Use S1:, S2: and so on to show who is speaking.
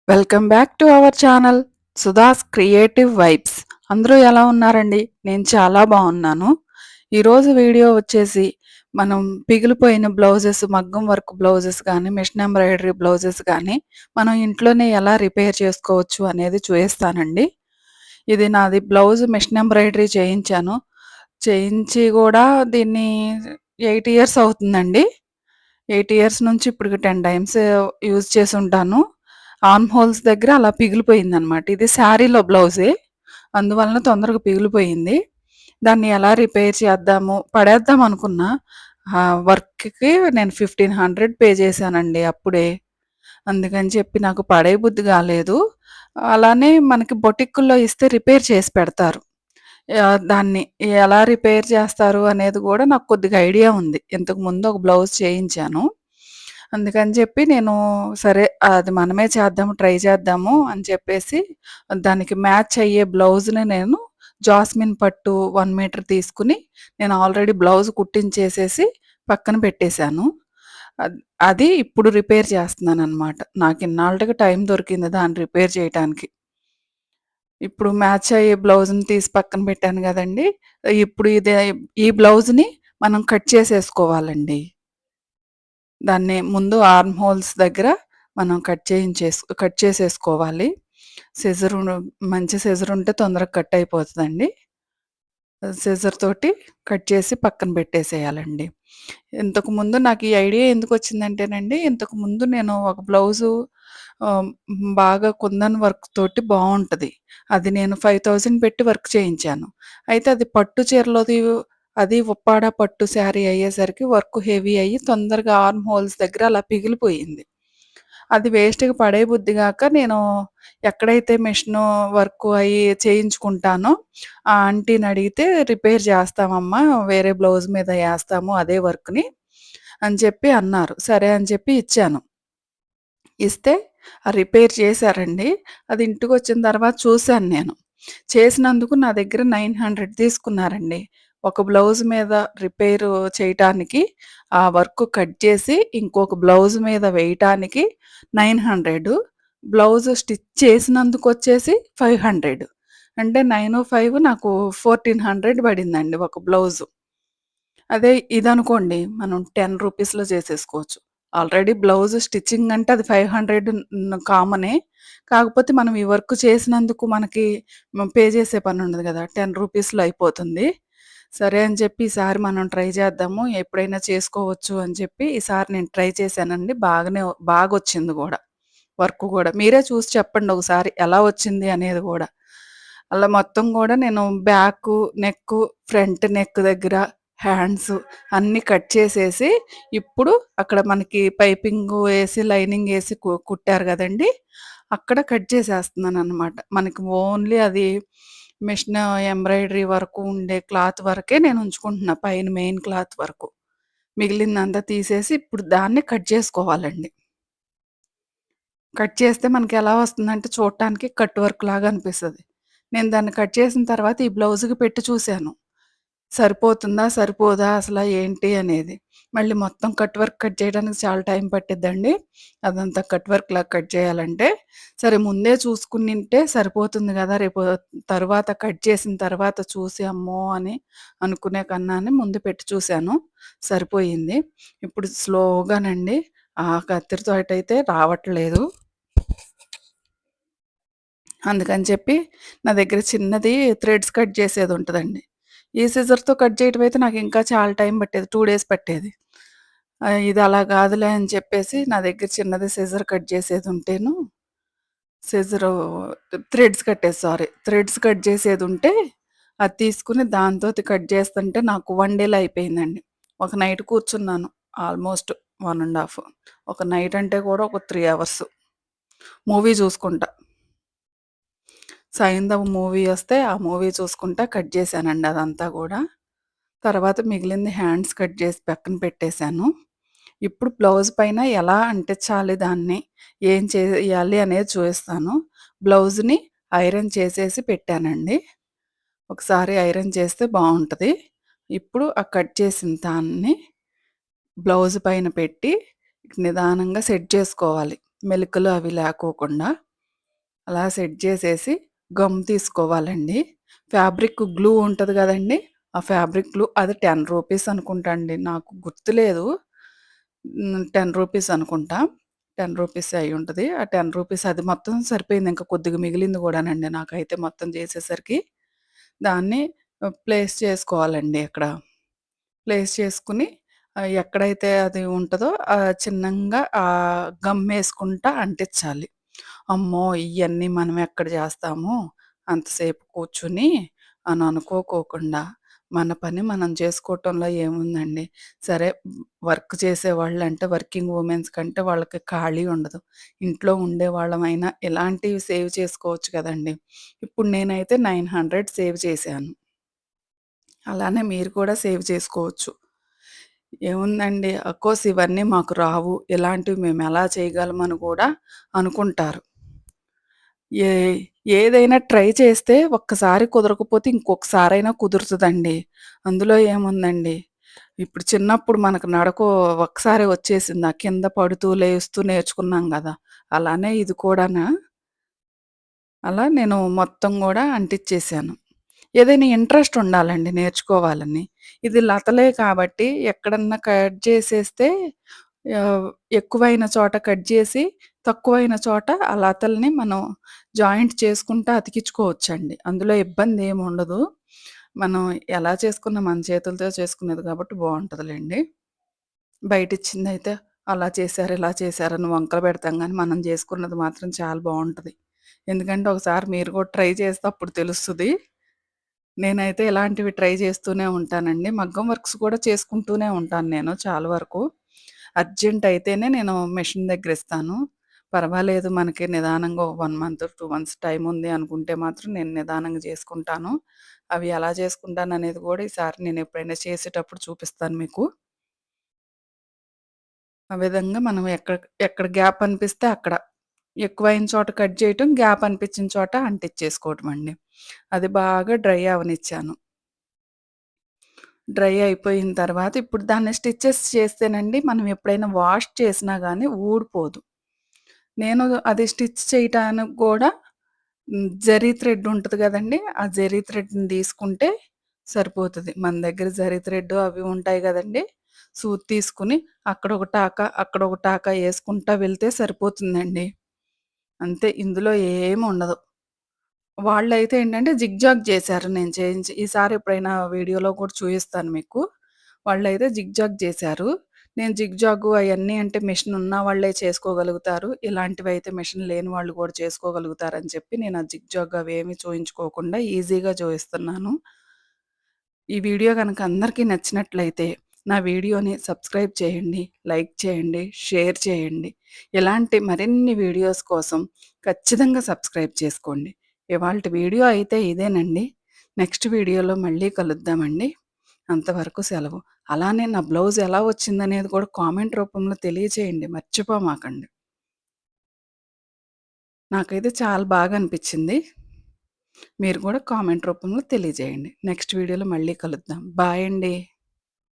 S1: Welcome back to our channel Sudha's creative vibes. అందరూ ఎలా ఉన్నారండి? నేను చాలా బాగున్నాను. ఈరోజు వీడియో వచ్చేసి మనం పిగిలిపోయిన బ్లౌజెస్, మగ్గం వర్క్ బ్లౌజెస్ కానీ, మిషన్ ఎంబ్రాయిడరీ బ్లౌజెస్ కానీ మనం ఇంట్లోనే ఎలా రిపేర్ చేసుకోవచ్చు అనేది చూపిస్తానండి. ఇది నాది బ్లౌజ్ మిషన్ ఎంబ్రాయిడరీ చేయించాను. చేయించి కూడా దీన్ని 8 ఇయర్స్ అవుతుందండి. 8 ఇయర్స్ నుంచి ఇప్పటికి 10 టైమ్స్ యూజ్ చేసుంటాను. ఆర్మ్ హోల్స్ దగ్గర అలా పిగిలిపోయిందనమాట. ఇది శారీలో బ్లౌజే. అందువలన తొందరగా పిగిలిపోయింది. దాన్ని ఎలా రిపేర్ చేద్దాము, పడేద్దాం అనుకున్నా. వర్క్‌కి నేను 1500 పే చేశానండి అప్పుడే. అందుకని చెప్పి నాకు పడేయబుద్ధి కాలేదు. అలానే మనకి బొటిక్కుల్లో ఇస్తే రిపేర్ చేసి పెడతారు. దాన్ని ఎలా రిపేర్ చేస్తారు అనేది గూడా నాకు కొద్దిగా ఐడియా ఉంది. ఇంతకుముందు ఒక బ్లౌజ్ చేయించాను. అందుకని చెప్పి నేను సరే అది మనమే చేద్దాము, ట్రై చేద్దాము అని చెప్పేసి దానికి మ్యాచ్ అయ్యే బ్లౌజ్‌ని నేను జాస్మిన్ పట్టు 1 మీటర్ తీసుకొని నేను ఆల్రెడీ బ్లౌజ్ కుట్టించేసేసి పక్కన పెట్టేశాను. అద్ అది ఇప్పుడు రిపేర్ చేస్తున్నాననమాట. నాకు ఇన్నాళ్ళకి టైం దొరికింది దాన్ని రిపేర్ చేయటానికి. ఇప్పుడు మ్యాచ్ అయ్యే బ్లౌజ్‌ని తీసి పక్కన పెట్టాను గదండీ! ఇప్పుడు ఈ బ్లౌజ్‌ని మనం కట్ చేసేసుకోవాలండి. దాన్ని ముందు ఆర్మ్ హోల్స్ దగ్గర మనం కట్ చేసేసుకోవాలి. సిజరు మంచి సిజరుంటే తొందరగా కట్ అయిపోతదండి. సిజర్ తోటి కట్ చేసి పక్కన పెట్టేసేయాలండి. ఇంతకుముందు నాకు ఈ ఐడియా ఎందుకొచ్చిందంటేనండి, ఇంతకుముందు నేను ఒక బ్లౌజు ఆహ్, బాగా కుందన్ వర్క్ తోటి బావుంటది. అది నేను 5000 పెట్టి వర్క్ చేయించాను. అయితే అది పట్టు చీరలోది, అది ఉప్పాడ పట్టు శారీ అయ్యేసరికి వర్క్ హెవీ అయ్యి తొందరగా ఆర్మ్ హోల్స్ దగ్గర అలా పిగిలిపోయింది. అది వేస్ట్‌గా పడేయబుద్ధి గాక నేను ఎక్కడైతే మిషను వర్కు అయి చేయించుకుంటానో ఆ ఆంటీనడిగితే "రిపేర్ చేస్తామమ్మా, వేరే బ్లౌజ్ మీద ఏస్తాము అదే వర్క్‌ని" అని చెప్పి అన్నారు. సరే అని చెప్పి ఇచ్చాను. ఇస్తే రిపేర్ చేశారండి. అది ఇంటికొచ్చిన తర్వాత చూసాను నేను. చేసినందుకు నా దగ్గర 900 తీసుకున్నారండి. ఒక బ్లౌజ్ మీద రిపేరు చేయటానికి, ఆ వర్క్ కట్ చేసి ఇంకొక బ్లౌజ్ మీద వేయటానికి 900, బ్లౌజ్ స్టిచ్ చేసినందుకొచ్చేసి 500. అంటే 9, 5 నాకు 1400 పడిందండి ఒక బ్లౌజు. అదే ఇదనుకోండి మనం 10 రూపీస్‌లో చేసేసుకోవచ్చు. ఆల్రెడీ బ్లౌజ్ స్టిచ్చింగ్ అంటే అది 500 కామనే. కాకపోతే మనం ఈ వర్క్ చేసినందుకు మనకి పే చేసే పనుండదు గదా! 10 రూపీస్‌లో అయిపోతుంది. సరే అని చెప్పి ఈసారి మనం ట్రై చేద్దాము. ఎప్పుడైనా చేసుకోవచ్చు అని చెప్పి ఈసారి నేను ట్రై చేశానండి. బాగొచ్చింది గూడా. వర్క్ గూడా. మీరే చూసి చెప్పండి ఒకసారి ఎలా వచ్చింది అనేది గూడా. అలా మొత్తం గూడా నేను బ్యాకు, నెక్కు, ఫ్రంట్ నెక్ దగ్గర, హ్యాండ్స్ అన్నీ కట్ చేసేసి, ఇప్పుడు అక్కడ మనకి పైపింగు ఏసి, లైనింగేసి కుట్టారు గదండీ! అక్కడ కట్ చేసేస్తున్నాననమాట. మనకి ఓన్లీ అది మిషన్ ఎంబ్రాయిడరీ వరకు ఉండే క్లాత్ వరకే నేను ఉంచుకుంటున్నా. పైన మెయిన్ క్లాత్ వరకు. మిగిలిందంతా తీసేసి ఇప్పుడు దాన్ని కట్ చేసుకోవాలండి. కట్ చేస్తే మనకెలా వస్తుందంటే చూడటానికి కట్ వర్క్ లాగా అనిపిస్తది. నేను దాన్ని కట్ చేసిన తర్వాత ఈ బ్లౌజ్‌కి పెట్టి చూసాను. సరిపోతుందా? సరిపోదా? అసల ఏంటి అనేది. మళ్ళీ మొత్తం కట్ చేయడానికి చాలా టైం పట్టిద్దండి. అదంతా వర్క్‌లాగా కట్ చేయాలంటే. సరే ముందే చూసుకునింటే సరిపోతుంది గదా! రేపు తరువాత కట్ చేసిన తర్వాత చూసి అమ్మో! అని అనుకునే కన్నాని ముందు పెట్టి చూసాను. సరిపోయింది. ఇప్పుడు స్లోగానండి ఆ కత్తెరతోటయితే రావట్లేదు. అందుకని చెప్పి నా దగ్గర చిన్నది థ్రెడ్స్ కట్ చేసేదుంటదండి. ఈ సిజర్‌తో కట్ చేయటం అయితే నాకింకా చాలా టైం పట్టేది. 2 డేస్ పట్టేది. ఇది అలా కాదులే అని చెప్పేసి నా దగ్గర చిన్నది సిజర్ కట్ చేసేదుంటేను, సిజరు థ్రెడ్స్ కట్ చేసేదుంటే అది తీసుకొని దాంతోటి కట్ చేస్తుంటే నాకు 1 డేలో అయిపోయిందండి. ఒక నైట్ కూర్చున్నాను. ఆల్‌మోస్ట్ 1 ½ ఒక నైట్ అంటే కూడా ఒక 3 అవర్స్ మూవీ చూసుకుంటా. 'సైంధవ్' మూవీ వస్తే, ఆ మూవీ చూసుకుంటా కట్ చేశానండి అదంతా గూడా. తర్వాత మిగిలింది హ్యాండ్స్ కట్ చేసి పక్కన పెట్టేశాను. ఇప్పుడు బ్లౌజ్ పైన ఎలా అంటించాలి దాన్ని, ఏం చేయాలి అనేది చూపిస్తాను. బ్లౌజ్‌ని ఐరన్ చేసేసి పెట్టానండి. ఒకసారి ఐరన్ చేస్తే బావుంటది. ఇప్పుడు ఆ కట్ చేసిన దాన్ని బ్లౌజ్ పైన పెట్టి నిదానంగా సెట్ చేసుకోవాలి. మెలికలు అవి లేకోకుండా. అలా సెట్ చేసేసి గమ్ తీసుకోవాలండి. ఫ్యాబ్రిక్ గ్లూ ఉంటది గదండీ! ఆ ఫ్యాబ్రిక్ గ్లూ అది 10 రూపీస్ అనుకుంటా అండి. నాకు గుర్తులేదు. 10 రూపీస్ అనుకుంటా. 10 రూపీసే అయ్యుంటది. ఆ 10 రూపీస్ అది మొత్తం సరిపోయింది. ఇంకా కొద్దిగా మిగిలింది గూడానండి నాకైతే మొత్తం చేసేసరికి. దాన్ని ప్లేస్ చేసుకోవాలండి అక్కడ. ప్లేస్ చేసుకొని ఎక్కడైతే అది ఉంటదో చిన్నంగా గమ్మేసుకుంటా అంటించాలి. అమ్మో! ఇయన్నీ మనం ఎక్కడ జేస్తాము, అంతసేపు కూర్చొని అని అనుకోకోకుండా, మన పని మనం చేసుకోవటంలో ఏముందండి. సరే వర్క్ చేసేవాళ్ళంటే వర్కింగ్ వుమెన్స్ కంటే వాళ్ళకి ఖాళీ ఉండదు. ఇంట్లో ఉండేవాళ్ళమైనా ఇలాంటివి సేవ్ చేసుకోవచ్చు కదండీ! ఇప్పుడు నేనైతే 900 సేవ్ చేశాను. అలానే మీరు కూడా సేవ్ చేసుకోవచ్చు. ఏముందండి అఫ్‌కోర్స్ ఇవన్నీ మాకు రావు. ఇలాంటివి మేమెలా చేయగలమని కూడా అనుకుంటారు. ఏ ఏదైనా ట్రై చేస్తే ఒక్కసారి కుదరకపోతే ఇంకొకసారైనా కుదురుతదండి. అందులో ఏముందండి. ఇప్పుడు చిన్నప్పుడు మనకు నడక ఒక్కసారే వచ్చేసిందా? కింద పడుతూ, లేస్తూ నేర్చుకున్నాం గదా! అలానే ఇది కూడానా అలా నేను మొత్తం గూడా అంటిచ్చేసాను. ఏదైనా ఇంట్రెస్ట్ ఉండాలండి నేర్చుకోవాలని. ఇది లతలే కాబట్టి ఎక్కడన్నా కట్ చేసేస్తే ఆహ్, ఎక్కువైన చోట కట్ జేసి, తక్కువైన చోట ఆ లతల్ని మనం జాయింట్ చేసుకుంటా అతికించుకోవచ్చండి. అందులో ఇబ్బందేముండదు. మనం ఎలా చేసుకున్నా మన చేతులతో చేసుకునేది కాబట్టి బావుంటదిలెండి. బయటిచ్చిందయితే అలా చేశారు, ఇలా చేశారని వంకలు పెడతాం గానీ, మనం జేసుకున్నది మాత్రం చాలా బావుంటది. ఎందుకంటే ఒకసారి మీరు కూడా ట్రై చేస్తే అప్పుడు తెలుస్తది. నేనైతే ఇలాంటివి ట్రై చేస్తూనే ఉంటానండి. మగ్గం వర్క్స్ కూడా చేసుకుంటూనే ఉంటాను నేను చాలా వరకు. అర్జెంట్ అయితేనే నేను మెషిన్ దగ్గరిస్తాను. పర్వాలేదు మనకి నిదానంగా ఒక 1 మంత్, 2 మంత్స్ టైమ్ ఉంది అనుకుంటే మాత్రం నేను నిదానంగా చేసుకుంటాను. అవి ఎలా చేసుకుంటాననేది కూడా ఈసారి నేనెప్పుడైనా చేసేటప్పుడు చూపిస్తాను మీకు. ఆ విధంగా మనం ఎక్కడ ఎక్కడ గ్యాప్ అనిపిస్తే అక్కడ ఎక్కువైన చోట కట్ చేయటం, గ్యాప్ అనిపించిన చోట అంటించేసుకోవటమండి. అది బాగా డ్రై అవ్వనిచ్చాను. డ్రై అయిపోయిన తర్వాత ఇప్పుడు దాన్ని స్టిచెస్ చేస్తేనండి మనం ఎప్పుడైనా వాష్ చేసినా గానీ ఊడిపోదు. నేను అది స్టిచ్ చేయటానికి గూడా జరీ థ్రెడ్ ఉంటది గదండీ! ఆ జరీ థ్రెడ్‌ని తీసుకుంటే సరిపోతది. మన దగ్గర జరీ థ్రెడ్ అవి ఉంటాయి గదండీ! సూది తీసుకొని అక్కడొక టాక, అక్కడొక టాక యేసుకుంటా వెళ్తే సరిపోతుందండి. అంతే ఇందులో ఏముండదు. వాళ్ళైతే ఏంటంటే జిగ్‌జాగ్ జేశారు నేను చేయించి. ఈసారి ఎప్పుడైనా వీడియోలో కూడా చూయిస్తాను మీకు. వాళ్ళైతే జిగ్‌జాగ్ జేశారు. నేను జిగ్‌జాగు అయన్నీ అంటే మెషిన్ ఉన్న వాళ్ళే చేసుకోగలుగుతారు. ఇలాంటివైతే మెషిన్ లేని వాళ్ళు కూడా చేసుకోగలుగుతారని చెప్పి నేను ఆ జిగ్‌జాగ్ అవేమి చూయించుకోకుండా ఈజీగా చూయిస్తున్నాను. ఈ వీడియో గనక అందరికీ నచ్చినట్లయితే నా వీడియోని సబ్స్క్రైబ్ చేయండి, లైక్ చేయండి, షేర్ చేయండి. ఇలాంటి మరిన్ని వీడియోస్ కోసం ఖచ్చితంగా సబ్స్క్రైబ్ చేసుకోండి. ఇవాల్టి వీడియో అయితే ఇదేనండి. నెక్స్ట్ వీడియోలో మళ్ళీ కలుద్దామండి. అంతవరకు సెలవు. అలానే నా బ్లౌజ్ ఎలా వచ్చిందనేది కూడా కామెంట్ రూపంలో తెలియచేయండి. మర్చిపోమాకండి. నాకైతే చాలా బాగా అనిపిచ్చింది. మీరు కూడా కామెంట్ రూపంలో తెలియజేయండి. నెక్స్ట్ వీడియోలో మళ్ళీ కలుద్దాం. బాయ్ అండి.